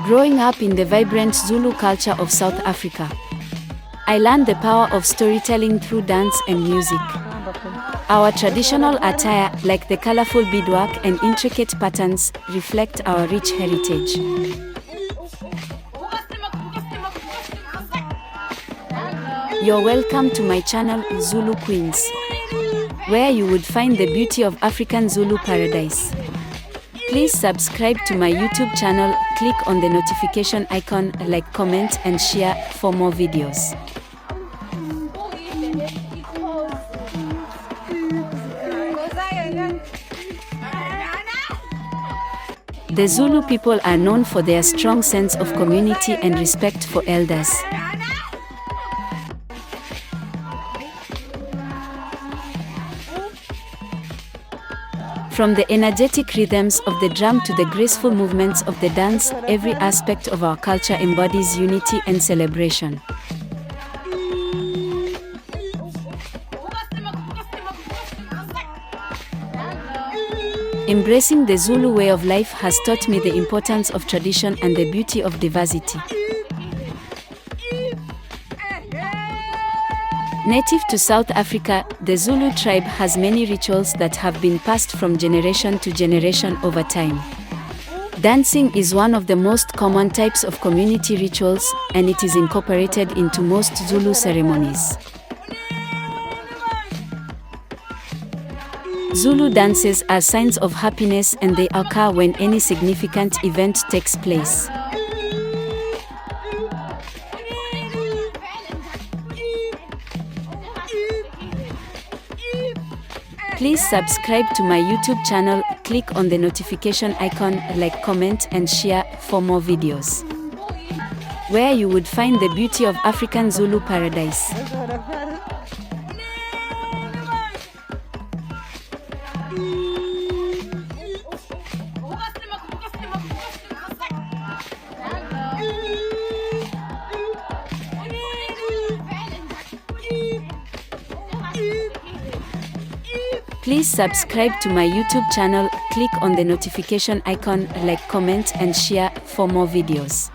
Growing up in the vibrant Zulu culture of South Africa, I learned the power of storytelling through dance and music. Our traditional attire, like the colorful beadwork and intricate patterns, reflect our rich heritage. You're welcome to my channel, Zulu Queens, where you would find the beauty of African Zulu paradise. Please subscribe to my YouTube channel, click on the notification icon, like, comment and share for more videos. The Zulu people are known for their strong sense of community and respect for elders. From the energetic rhythms of the drum to the graceful movements of the dance, every aspect of our culture embodies unity and celebration. Embracing the Zulu way of life has taught me the importance of tradition and the beauty of diversity. Native to South Africa, the Zulu tribe has many rituals that have been passed from generation to generation over time. Dancing is one of the most common types of community rituals, and it is incorporated into most Zulu ceremonies. Zulu dances are signs of happiness, and they occur when any significant event takes place. Please subscribe to my YouTube channel, click on the notification icon, like, comment and share for more videos, where you would find the beauty of African Zulu paradise. Please subscribe to my YouTube channel, click on the notification icon, like, comment and share for more videos.